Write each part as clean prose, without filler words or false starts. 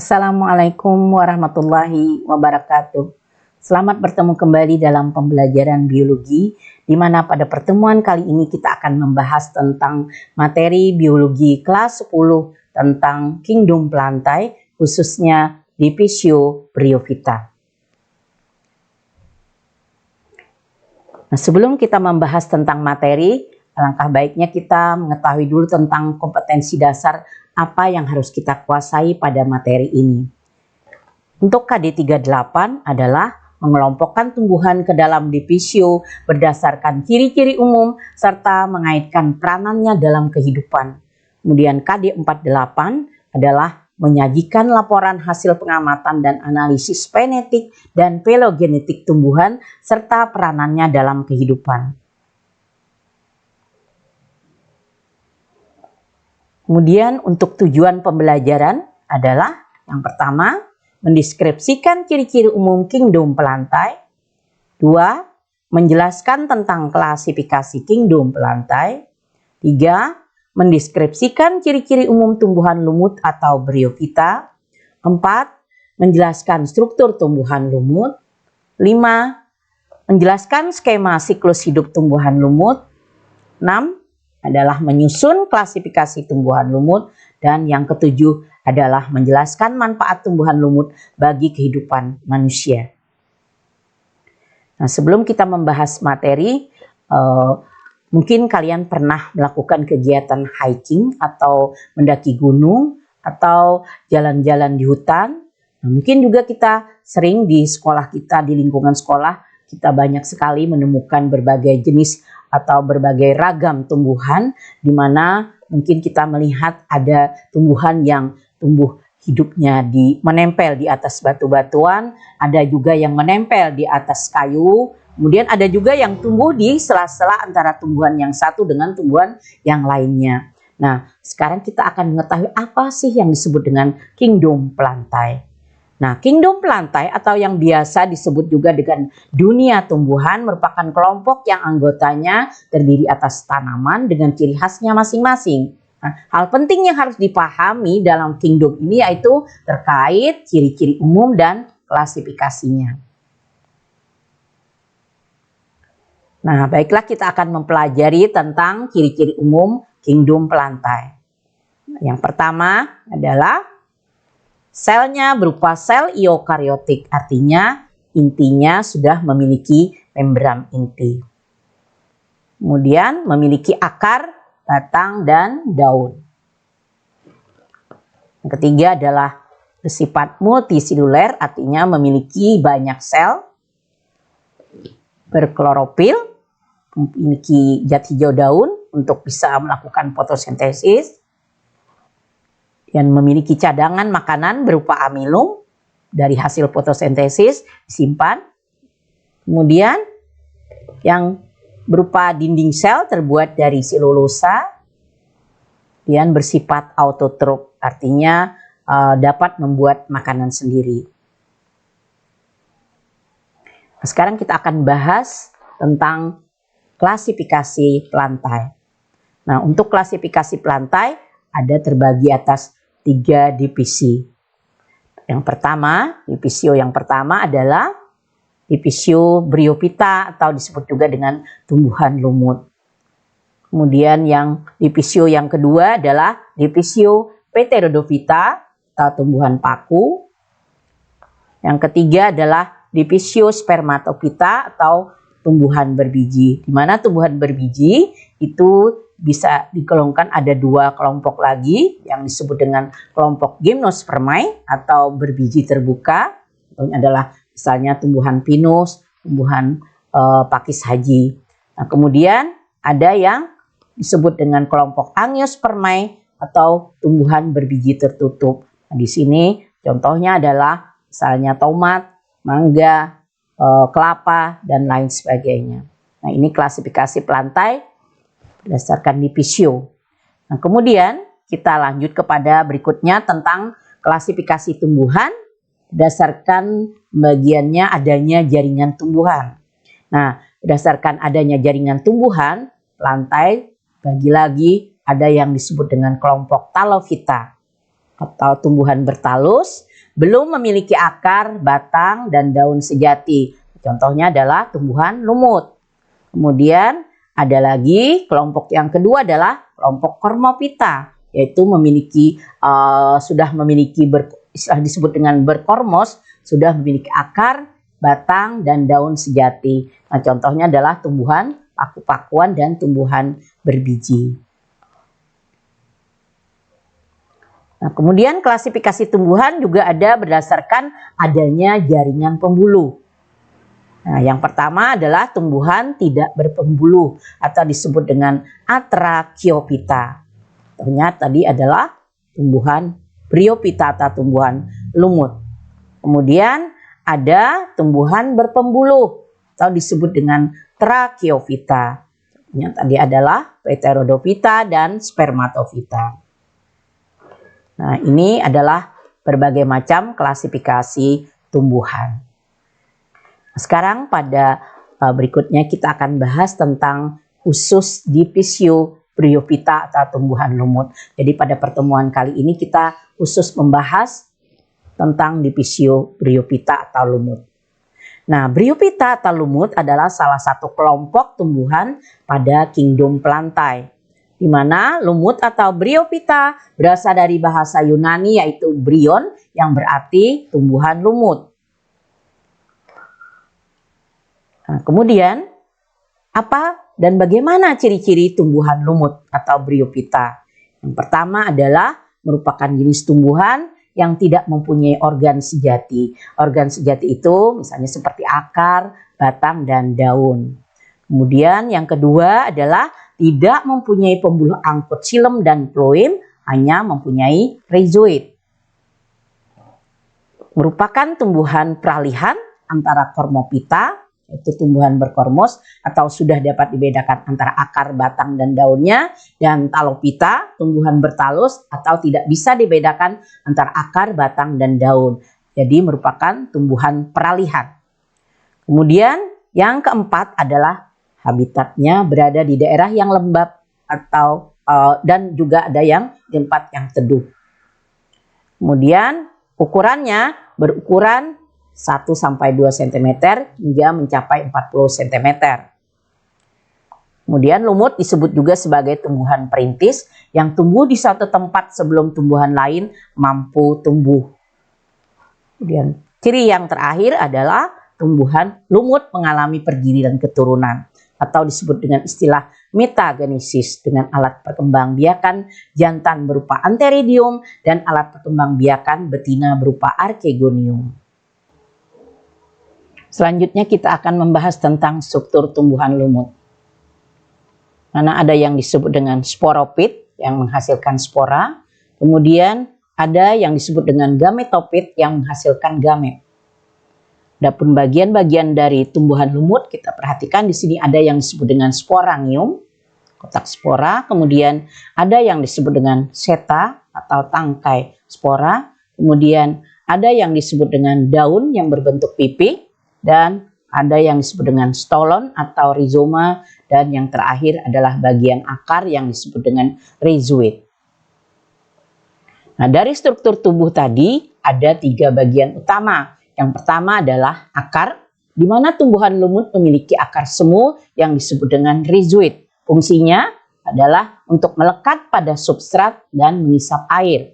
Assalamualaikum warahmatullahi wabarakatuh. Selamat bertemu kembali dalam pembelajaran biologi, di mana pada pertemuan kali ini kita akan membahas tentang materi biologi kelas 10 tentang kingdom plantae, khususnya Dipiscio bryophyta. Nah, sebelum kita membahas tentang materi, alangkah baiknya kita mengetahui dulu tentang kompetensi dasar apa yang harus kita kuasai pada materi ini. Untuk KD38 adalah mengelompokkan tumbuhan ke dalam Dipiscio berdasarkan ciri-ciri umum serta mengaitkan peranannya dalam kehidupan. Kemudian KD48 adalah menyajikan laporan hasil pengamatan dan analisis genetik dan filogenetik tumbuhan serta peranannya dalam kehidupan. Kemudian untuk tujuan pembelajaran adalah yang pertama, mendeskripsikan ciri-ciri umum kingdom plantae. 2. Menjelaskan tentang klasifikasi kingdom plantae. 3. Mendeskripsikan ciri-ciri umum tumbuhan lumut atau bryophyta. 4. Menjelaskan struktur tumbuhan lumut. 5. Menjelaskan skema siklus hidup tumbuhan lumut. 6. Adalah menyusun klasifikasi tumbuhan lumut. Dan yang ketujuh adalah menjelaskan manfaat tumbuhan lumut bagi kehidupan manusia. Nah, sebelum kita membahas materi, mungkin kalian pernah melakukan kegiatan hiking atau mendaki gunung atau jalan-jalan di hutan. Nah, mungkin juga kita sering di sekolah kita, di lingkungan sekolah, kita banyak sekali menemukan berbagai jenis atau berbagai ragam tumbuhan, di mana mungkin kita melihat ada tumbuhan yang tumbuh hidupnya menempel di atas batu-batuan, ada juga yang menempel di atas kayu, kemudian ada juga yang tumbuh di sela-sela antara tumbuhan yang satu dengan tumbuhan yang lainnya. Nah, sekarang kita akan mengetahui apa sih yang disebut dengan kingdom plantae. Nah, kingdom plantae atau yang biasa disebut juga dengan dunia tumbuhan merupakan kelompok yang anggotanya terdiri atas tanaman dengan ciri khasnya masing-masing. Nah, hal penting yang harus dipahami dalam kingdom ini yaitu terkait ciri-ciri umum dan klasifikasinya. Nah, baiklah kita akan mempelajari tentang ciri-ciri umum kingdom plantae. Yang pertama adalah selnya berupa sel eukariotik, artinya intinya sudah memiliki membran inti. Kemudian memiliki akar, batang, dan daun. Yang ketiga adalah bersifat multiseluler, artinya memiliki banyak sel, berklorofil, memiliki zat hijau daun untuk bisa melakukan fotosintesis, dan memiliki cadangan makanan berupa amilum dari hasil fotosintesis disimpan. Kemudian yang berupa dinding sel terbuat dari selulosa dan bersifat autotrof, artinya dapat membuat makanan sendiri. Nah, sekarang kita akan bahas tentang klasifikasi plantae. Nah, untuk klasifikasi plantae ada terbagi atas 3 divisi. Yang pertama, Dipiscio yang pertama adalah Dipiscio bryophyta atau disebut juga dengan tumbuhan lumut. Kemudian yang Dipiscio yang kedua adalah Dipiscio pteridophyta atau tumbuhan paku. Yang ketiga adalah Dipiscio spermatophyta atau tumbuhan berbiji. Di mana tumbuhan berbiji itu bisa digolongkan ada 2 kelompok lagi yang disebut dengan kelompok gymnospermae atau berbiji terbuka. Ini adalah misalnya tumbuhan pinus, tumbuhan pakis haji. Nah, kemudian ada yang disebut dengan kelompok angiospermae atau tumbuhan berbiji tertutup. Nah, di sini contohnya adalah misalnya tomat, mangga, kelapa, dan lain sebagainya. Nah, ini klasifikasi plantae berdasarkan Dipiscio. Nah, kemudian kita lanjut kepada berikutnya tentang klasifikasi tumbuhan berdasarkan bagiannya adanya jaringan tumbuhan. Nah, berdasarkan adanya jaringan tumbuhan, plantae bagi lagi ada yang disebut dengan kelompok talophyta atau tumbuhan bertalus, belum memiliki akar, batang, dan daun sejati. Contohnya adalah tumbuhan lumut. Kemudian ada lagi kelompok yang kedua adalah kelompok Cormophyta, yaitu sudah memiliki disebut dengan berkormos, sudah memiliki akar, batang, dan daun sejati. Nah, contohnya adalah tumbuhan paku-pakuan dan tumbuhan berbiji. Nah, kemudian klasifikasi tumbuhan juga ada berdasarkan adanya jaringan pembuluh. Nah, yang pertama adalah tumbuhan tidak berpembuluh atau disebut dengan Atrachyophyta. Contohnya tadi adalah tumbuhan Bryophyta atau tumbuhan lumut. Kemudian ada tumbuhan berpembuluh atau disebut dengan Trachyophyta. Yang tadi adalah Pteridophyta dan Spermatophyta. Nah, ini adalah berbagai macam klasifikasi tumbuhan. Sekarang pada berikutnya kita akan bahas tentang khusus Dipisio Bryophyta atau tumbuhan lumut. Jadi pada pertemuan kali ini kita khusus membahas tentang Dipisio Bryophyta atau lumut. Nah, Bryophyta atau lumut adalah salah satu kelompok tumbuhan pada kingdom pelantai, di mana lumut atau Bryophyta berasal dari bahasa Yunani yaitu bryon yang berarti tumbuhan lumut. Nah, kemudian apa dan bagaimana ciri-ciri tumbuhan lumut atau Bryophyta? Yang pertama adalah merupakan jenis tumbuhan yang tidak mempunyai organ sejati. Organ sejati itu misalnya seperti akar, batang, dan daun. Kemudian yang kedua adalah tidak mempunyai pembuluh angkut xilem dan phloem, hanya mempunyai rhizoid. Merupakan tumbuhan peralihan antara Cormophyta, yaitu tumbuhan berkormos atau sudah dapat dibedakan antara akar, batang, dan daunnya, dan Talophyta, tumbuhan bertalus atau tidak bisa dibedakan antara akar, batang, dan daun. Jadi merupakan tumbuhan peralihan. Kemudian yang keempat adalah habitatnya berada di daerah yang lembab atau dan juga ada yang di tempat yang teduh. Kemudian ukurannya berukuran 1-2 cm hingga mencapai 40 cm. Kemudian lumut disebut juga sebagai tumbuhan perintis yang tumbuh di suatu tempat sebelum tumbuhan lain mampu tumbuh. Kemudian ciri yang terakhir adalah tumbuhan lumut mengalami pergiliran keturunan atau disebut dengan istilah metagenesis dengan alat perkembangbiakan jantan berupa antheridium dan alat perkembangbiakan betina berupa archegonium. Selanjutnya kita akan membahas tentang struktur tumbuhan lumut. Karena ada yang disebut dengan sporophyte yang menghasilkan spora, kemudian ada yang disebut dengan gametophyte yang menghasilkan gamet. Adapun bagian-bagian dari tumbuhan lumut kita perhatikan di sini ada yang disebut dengan sporangium, kotak spora, kemudian ada yang disebut dengan seta atau tangkai spora, kemudian ada yang disebut dengan daun yang berbentuk pipi, dan ada yang disebut dengan stolon atau rizoma, dan yang terakhir adalah bagian akar yang disebut dengan rhizoid. Nah, dari struktur tubuh tadi ada 3 bagian utama. Yang pertama adalah akar, di mana tumbuhan lumut memiliki akar semu yang disebut dengan rhizoid. Fungsinya adalah untuk melekat pada substrat dan mengisap air.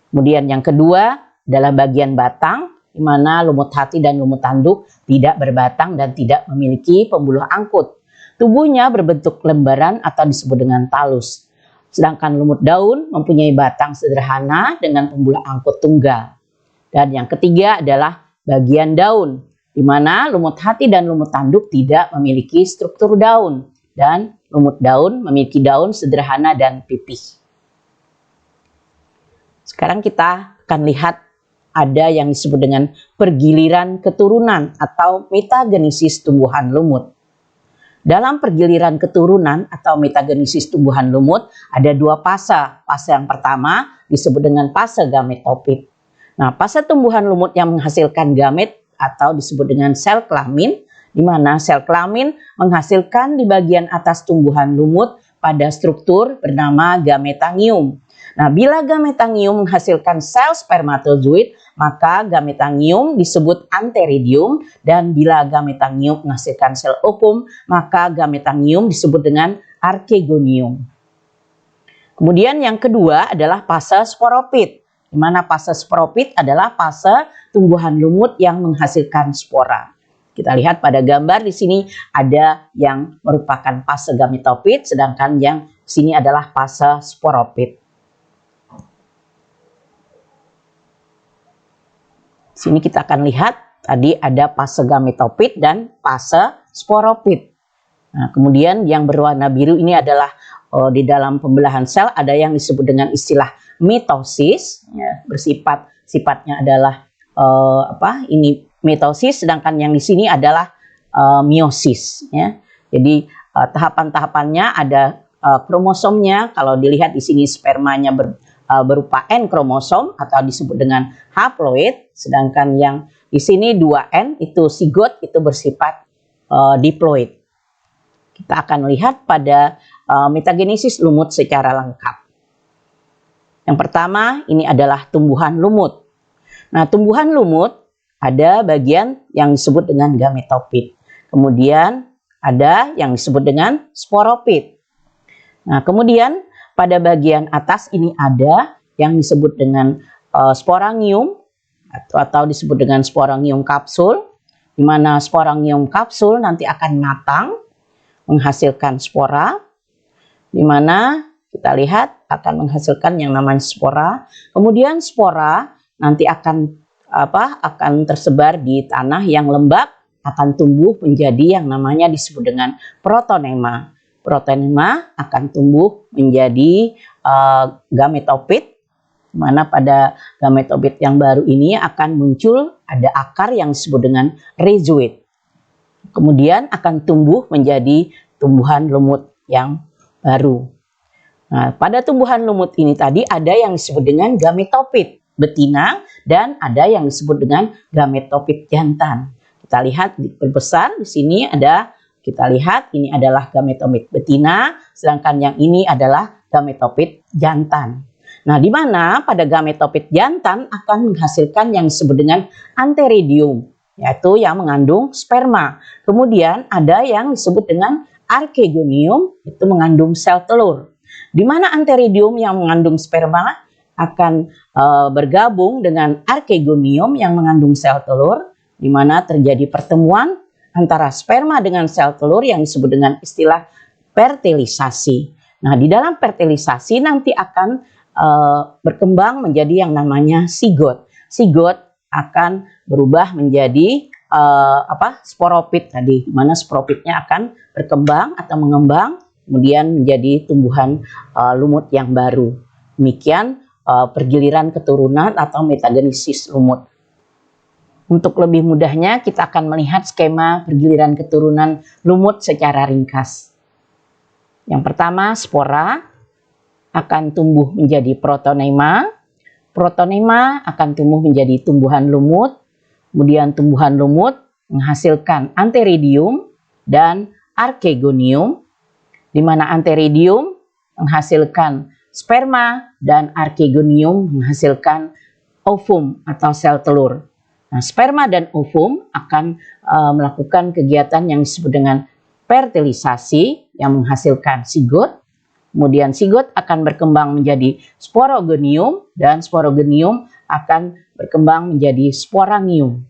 Kemudian yang kedua adalah bagian batang, di mana lumut hati dan lumut tanduk tidak berbatang dan tidak memiliki pembuluh angkut. Tubuhnya berbentuk lembaran atau disebut dengan talus. Sedangkan lumut daun mempunyai batang sederhana dengan pembuluh angkut tunggal. Dan yang ketiga adalah bagian daun, di mana lumut hati dan lumut tanduk tidak memiliki struktur daun, dan lumut daun memiliki daun sederhana dan pipih. Sekarang kita akan lihat ada yang disebut dengan pergiliran keturunan atau metagenesis tumbuhan lumut. Dalam pergiliran keturunan atau metagenesis tumbuhan lumut ada 2 fase. Fase yang pertama disebut dengan fase gametophyte. Nah, fase tumbuhan lumut yang menghasilkan gamet atau disebut dengan sel kelamin, di mana sel kelamin menghasilkan di bagian atas tumbuhan lumut pada struktur bernama gametangium. Nah, bila gametangium menghasilkan sel spermatozoid, maka gametangium disebut antheridium, dan bila gametangium menghasilkan sel ovum, maka gametangium disebut dengan archegonium. Kemudian yang kedua adalah fase sporopit, di mana fase sporopit adalah fase tumbuhan lumut yang menghasilkan spora. Kita lihat pada gambar di sini ada yang merupakan fase gametopit, sedangkan yang sini adalah fase sporopit. Sini kita akan lihat tadi ada fase gametopit dan fase sporopit. Nah, kemudian yang berwarna biru ini adalah di dalam pembelahan sel ada yang disebut dengan istilah mitosis, ya, sifatnya adalah ini mitosis, sedangkan yang di sini adalah meiosis, ya. Jadi tahapan-tahapannya ada kromosomnya. Kalau dilihat di sini spermanya berupa N kromosom atau disebut dengan haploid, sedangkan yang di sini 2N itu zigot, itu bersifat diploid. Kita akan lihat pada metagenesis lumut secara lengkap. Yang pertama ini adalah tumbuhan lumut. Nah, tumbuhan lumut ada bagian yang disebut dengan gametopit. Kemudian ada yang disebut dengan sporopit. Nah, kemudian pada bagian atas ini ada yang disebut dengan sporangium atau disebut dengan sporangium kapsul, di mana sporangium kapsul nanti akan matang menghasilkan spora, di mana kita lihat akan menghasilkan yang namanya spora. Kemudian spora nanti akan tersebar di tanah yang lembab, akan tumbuh menjadi yang namanya disebut dengan protonema. Protonema akan tumbuh menjadi gametopit, di mana pada gametopit yang baru ini akan muncul ada akar yang disebut dengan rhizoid. Kemudian akan tumbuh menjadi tumbuhan lumut yang baru. Nah, pada tumbuhan lumut ini tadi ada yang disebut dengan gametopit betina dan ada yang disebut dengan gametopit jantan. Kita lihat diperbesar di sini ada, kita lihat ini adalah gametopit betina, sedangkan yang ini adalah gametopit jantan. Nah, di mana pada gametopit jantan akan menghasilkan yang disebut dengan antheridium, yaitu yang mengandung sperma. Kemudian ada yang disebut dengan archegonium, itu mengandung sel telur. Di mana antheridium yang mengandung sperma akan bergabung dengan archegonium yang mengandung sel telur, di mana terjadi pertemuan antara sperma dengan sel telur yang disebut dengan istilah fertilisasi. Nah, di dalam fertilisasi nanti akan berkembang menjadi yang namanya zigot. Zigot akan berubah menjadi sporopit tadi, di mana sporopitnya akan berkembang atau mengembang kemudian menjadi tumbuhan lumut yang baru. Demikian pergiliran keturunan atau metagenesis lumut. Untuk lebih mudahnya kita akan melihat skema pergiliran keturunan lumut secara ringkas. Yang pertama, spora akan tumbuh menjadi protonema. Protonema akan tumbuh menjadi tumbuhan lumut. Kemudian tumbuhan lumut menghasilkan antheridium dan archegonium, di mana antheridium menghasilkan sperma dan archegonium menghasilkan ovum atau sel telur. Nah, sperma dan ovum akan melakukan kegiatan yang disebut dengan fertilisasi yang menghasilkan zigot. Kemudian zigot akan berkembang menjadi sporogonium dan sporogonium akan berkembang menjadi sporangium.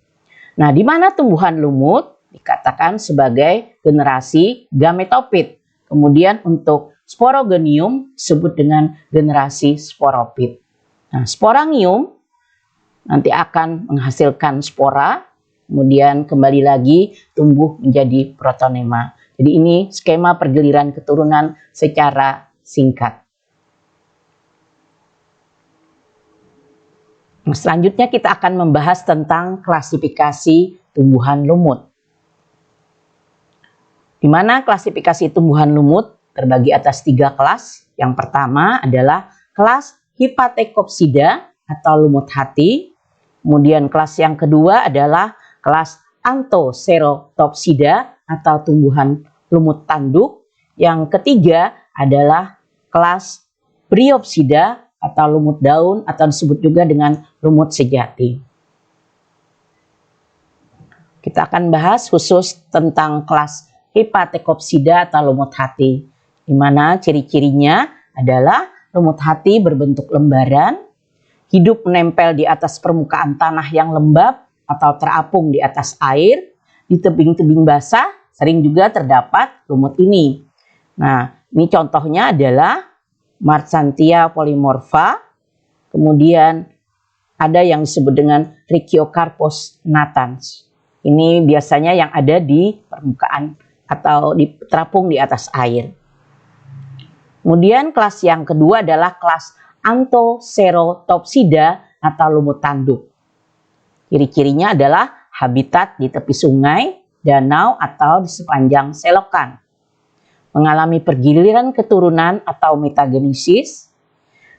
Nah, di mana tumbuhan lumut dikatakan sebagai generasi gametopit. Kemudian untuk sporogonium disebut dengan generasi sporopit. Nah, sporangium nanti akan menghasilkan spora, kemudian kembali lagi tumbuh menjadi protonema. Jadi ini skema pergiliran keturunan secara singkat. Selanjutnya kita akan membahas tentang klasifikasi tumbuhan lumut. Di mana klasifikasi tumbuhan lumut terbagi atas 3 kelas. Yang pertama adalah kelas Hypathecopsida atau lumut hati. Kemudian kelas yang kedua adalah kelas Anthoceratopsida atau tumbuhan lumut tanduk. Yang ketiga adalah kelas Bryopsida atau lumut daun atau disebut juga dengan lumut sejati. Kita akan bahas khusus tentang kelas Hepaticopsida atau lumut hati, di mana ciri-cirinya adalah lumut hati berbentuk lembaran, hidup menempel di atas permukaan tanah yang lembab atau terapung di atas air, di tebing-tebing basah sering juga terdapat lumut ini. Nah, ini contohnya adalah Marchantia polymorpha, kemudian ada yang disebut dengan Rhiciocarpus natans. Ini biasanya yang ada di permukaan atau di terapung di atas air. Kemudian kelas yang kedua adalah kelas Anthocerotopsida atau lumut tanduk. Ciri-cirinya adalah habitat di tepi sungai, danau, atau di sepanjang selokan. Mengalami pergiliran keturunan atau metagenesis,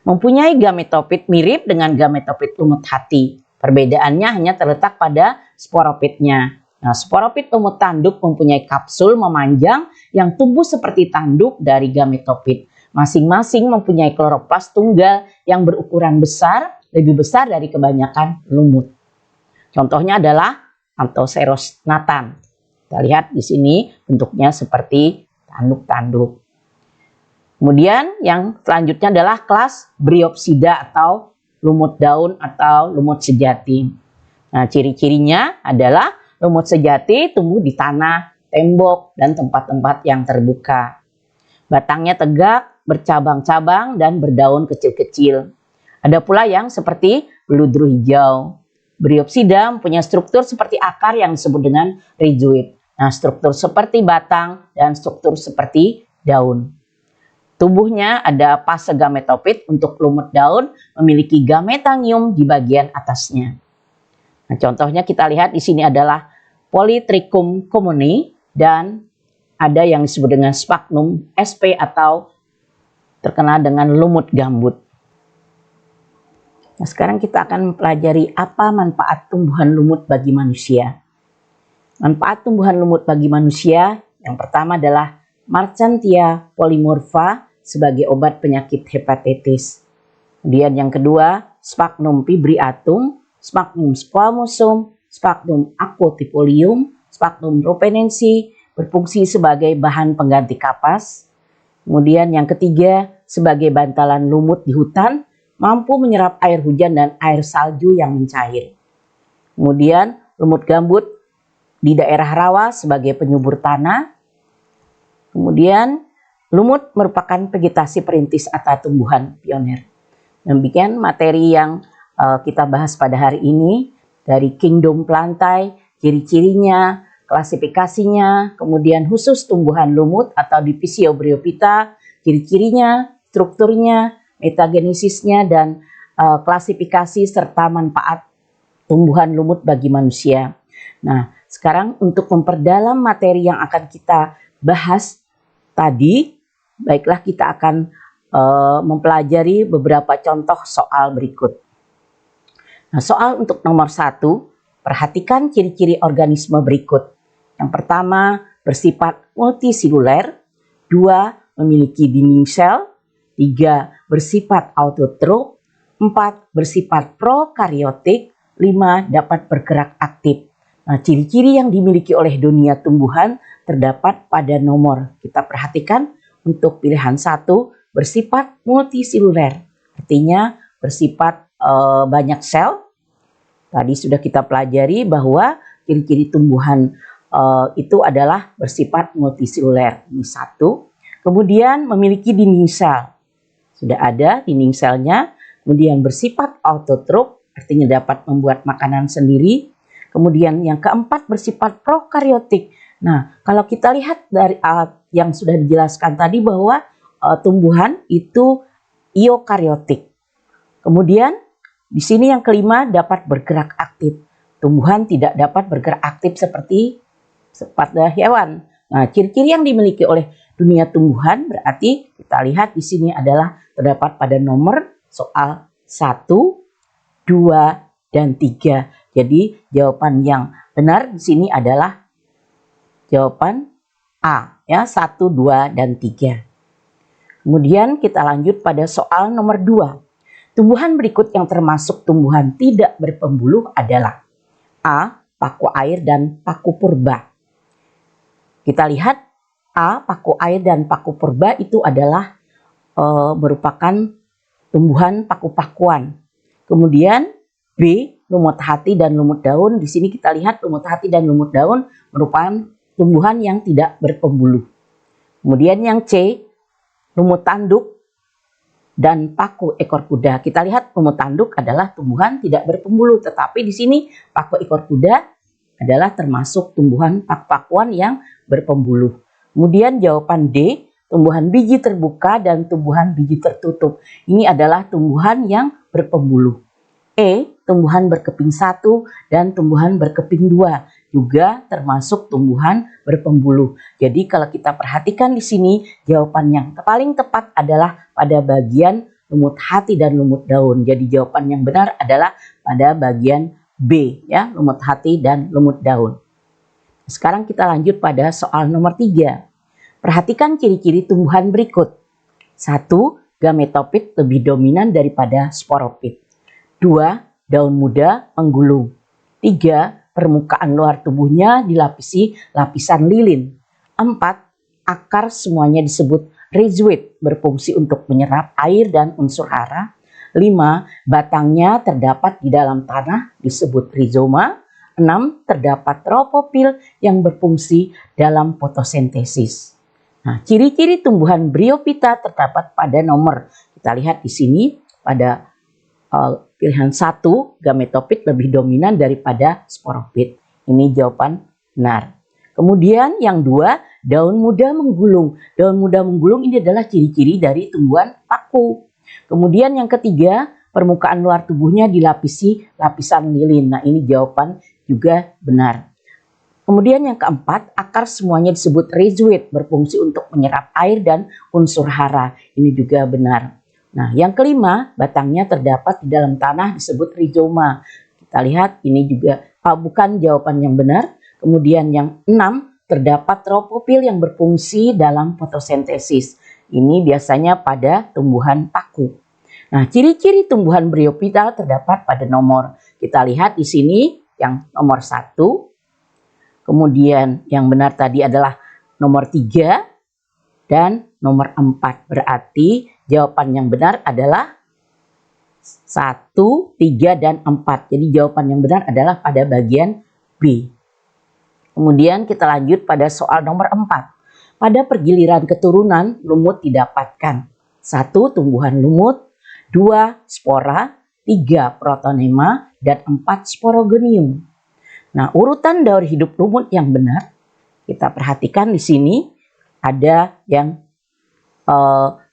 mempunyai gametofit mirip dengan gametofit lumut hati. Perbedaannya hanya terletak pada sporopitnya. Nah, sporopit lumut tanduk mempunyai kapsul memanjang yang tumbuh seperti tanduk dari gametofit. Masing-masing mempunyai kloroplas tunggal yang berukuran besar, lebih besar dari kebanyakan lumut. Contohnya adalah Anthocerus natans. Kita lihat di sini bentuknya seperti tanduk-tanduk. Kemudian yang selanjutnya adalah kelas Bryopsida atau lumut daun atau lumut sejati. Nah, ciri-cirinya adalah lumut sejati tumbuh di tanah, tembok, dan tempat-tempat yang terbuka. Batangnya tegak, bercabang-cabang, dan berdaun kecil-kecil. Ada pula yang seperti beludru hijau. Bryopsida mempunyai struktur seperti akar yang disebut dengan rhizoid. Nah, struktur seperti batang dan struktur seperti daun. Tubuhnya ada fase gametofit. Untuk lumut daun memiliki gametangium di bagian atasnya. Nah, contohnya kita lihat di sini adalah Polytrichum communi dan ada yang disebut dengan Sphagnum sp atau terkenal dengan lumut gambut. Nah, sekarang kita akan mempelajari apa manfaat tumbuhan lumut bagi manusia. Manfaat tumbuhan lumut bagi manusia yang pertama adalah Marchantia polymorpha sebagai obat penyakit hepatitis. Kemudian yang kedua, Sphagnum fimbriatum, Sphagnum squamosum, Sphagnum aquatifolium, Sphagnum ropenensi berfungsi sebagai bahan pengganti kapas. Kemudian yang ketiga, sebagai bantalan lumut di hutan, mampu menyerap air hujan dan air salju yang mencair. Kemudian lumut gambut di daerah rawa sebagai penyubur tanah. Kemudian lumut merupakan vegetasi perintis atau tumbuhan pionir. Demikian materi yang kita bahas pada hari ini dari kingdom plantae, ciri-cirinya, klasifikasinya, kemudian khusus tumbuhan lumut atau Divisio bryophyta, ciri-cirinya, strukturnya, metagenesisnya, dan klasifikasi serta manfaat tumbuhan lumut bagi manusia. Nah, sekarang untuk memperdalam materi yang akan kita bahas tadi, baiklah kita akan mempelajari beberapa contoh soal berikut. Nah, soal untuk nomor 1, perhatikan ciri-ciri organisme berikut. Yang pertama, bersifat multiseluler. 2, memiliki dinding sel. 3, bersifat autotrof. 4, bersifat prokaryotik. 5, dapat bergerak aktif. Nah, ciri-ciri yang dimiliki oleh dunia tumbuhan terdapat pada nomor. Kita perhatikan untuk pilihan 1, bersifat multiseluler. Artinya bersifat banyak sel. Tadi sudah kita pelajari bahwa ciri-ciri tumbuhan itu adalah bersifat multiseluler. Ini 1. Kemudian memiliki dinding sel. Sudah ada dinding selnya. Kemudian bersifat autotrof, artinya dapat membuat makanan sendiri. Kemudian yang keempat bersifat prokaryotik. Nah, kalau kita lihat dari yang sudah dijelaskan tadi bahwa tumbuhan itu eukaryotik. Kemudian di sini yang kelima dapat bergerak aktif. Tumbuhan tidak dapat bergerak aktif seperti pada hewan. Nah, ciri-ciri yang dimiliki oleh dunia tumbuhan berarti kita lihat di sini adalah terdapat pada nomor soal 1, 2, dan 3. Jadi jawaban yang benar di sini adalah jawaban A, ya, 1, 2, dan 3. Kemudian kita lanjut pada soal nomor 2. Tumbuhan berikut yang termasuk tumbuhan tidak berpembuluh adalah A. Paku air dan paku purba. Kita lihat A. Paku air dan paku purba itu adalah merupakan tumbuhan paku-pakuan. Kemudian B. Lumut hati dan lumut daun. Di sini kita lihat lumut hati dan lumut daun merupakan tumbuhan yang tidak berpembuluh. Kemudian yang C. Lumut tanduk dan paku ekor kuda. Kita lihat lumut tanduk adalah tumbuhan tidak berpembuluh, tetapi di sini paku ekor kuda adalah termasuk tumbuhan paku-pakuan yang berpembuluh. Kemudian jawaban D, tumbuhan biji terbuka dan tumbuhan biji tertutup. Ini adalah tumbuhan yang berpembuluh. E, tumbuhan berkeping 1 dan tumbuhan berkeping 2 juga termasuk tumbuhan berpembuluh. Jadi kalau kita perhatikan di sini, jawaban yang paling tepat adalah pada bagian lumut hati dan lumut daun. Jadi jawaban yang benar adalah pada bagian B, ya, lumut hati dan lumut daun. Sekarang kita lanjut pada soal nomor 3. Perhatikan ciri-ciri tumbuhan berikut. 1. Gametofit lebih dominan daripada sporopit. 2. Daun muda menggulung. 3. Permukaan luar tubuhnya dilapisi lapisan lilin. 4. Akar semuanya disebut rhizoid, berfungsi untuk menyerap air dan unsur hara. 5. Batangnya terdapat di dalam tanah disebut rizoma. 6. Terdapat trophofil yang berfungsi dalam fotosintesis. Nah, ciri-ciri tumbuhan Bryophyta terdapat pada nomor. Kita lihat di sini pada pilihan 1, gametofit lebih dominan daripada sporopit. Ini jawaban benar. Kemudian yang 2, daun muda menggulung. Daun muda menggulung ini adalah ciri-ciri dari tumbuhan paku. Kemudian yang ketiga, permukaan luar tubuhnya dilapisi lapisan lilin. Nah, ini jawaban juga benar. Kemudian yang keempat, akar semuanya disebut rhizoid, berfungsi untuk menyerap air dan unsur hara. Ini juga benar. Nah, yang kelima, batangnya terdapat di dalam tanah disebut rizoma. Kita lihat ini juga bukan jawaban yang benar. Kemudian yang 6, terdapat trophofil yang berfungsi dalam fotosintesis. Ini biasanya pada tumbuhan paku. Nah, ciri-ciri tumbuhan Bryophyta terdapat pada nomor. Kita lihat di sini yang nomor 1. Kemudian yang benar tadi adalah nomor 3 dan nomor 4. Berarti jawaban yang benar adalah 1, 3, dan 4. Jadi jawaban yang benar adalah pada bagian B. Kemudian kita lanjut pada soal nomor 4. Pada pergiliran keturunan, lumut didapatkan. 1. Tumbuhan lumut. 2. Spora. 3. Protonema. Dan 4. Sporogonium. Nah, urutan daur hidup lumut yang benar, kita perhatikan di sini ada yang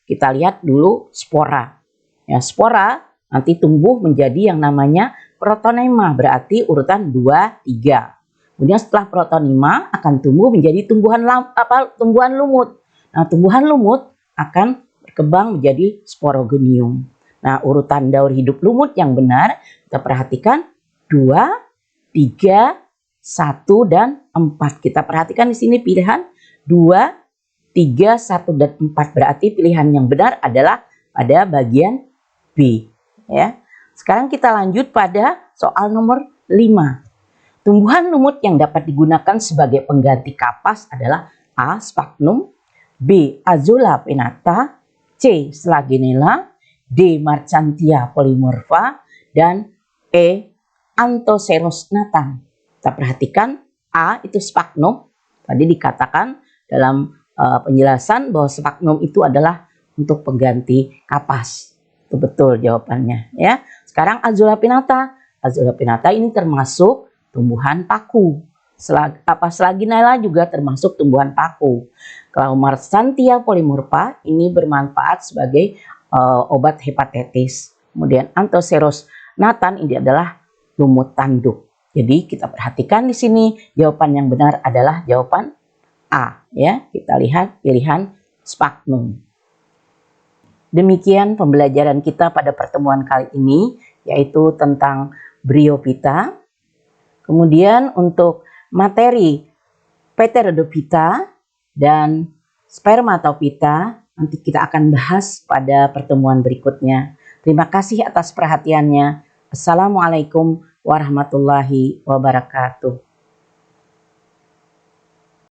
kita lihat dulu spora. Ya, spora nanti tumbuh menjadi yang namanya protonema, berarti urutan 2, 3. Kemudian setelah protonema akan tumbuh menjadi tumbuhan lumut. Nah, tumbuhan lumut akan berkembang menjadi sporogonium. Nah, urutan daur hidup lumut yang benar kita perhatikan 2, 3, 1, dan 4. Kita perhatikan di sini pilihan 2, 3, 1, dan 4. Berarti pilihan yang benar adalah pada bagian B. Ya. Sekarang kita lanjut pada soal nomor 5. Tumbuhan lumut yang dapat digunakan sebagai pengganti kapas adalah A. Sphagnum, B. Azolla pinnata, C. Selaginella, D. Marchantia polymorpha, dan E. Anthoceros nathan. Kita perhatikan A itu sphagnum. Tadi dikatakan dalam penjelasan bahwa sphagnum itu adalah untuk pengganti kapas. Itu betul jawabannya, ya. Sekarang Azolla pinnata. Azolla pinnata ini termasuk tumbuhan paku. Selaginella juga termasuk tumbuhan paku. Kalau Marchantia polymorpha ini bermanfaat sebagai obat hepatitis. Kemudian Anthoceros nathan ini adalah lumut tanduk. Jadi kita perhatikan di sini jawaban yang benar adalah jawaban A, ya. Kita lihat pilihan sphagnum. Demikian pembelajaran kita pada pertemuan kali ini, yaitu tentang Bryophyta. Kemudian untuk materi Pteridophyta dan Spermatophyta nanti kita akan bahas pada pertemuan berikutnya. Terima kasih atas perhatiannya. Assalamualaikum warahmatullahi wabarakatuh.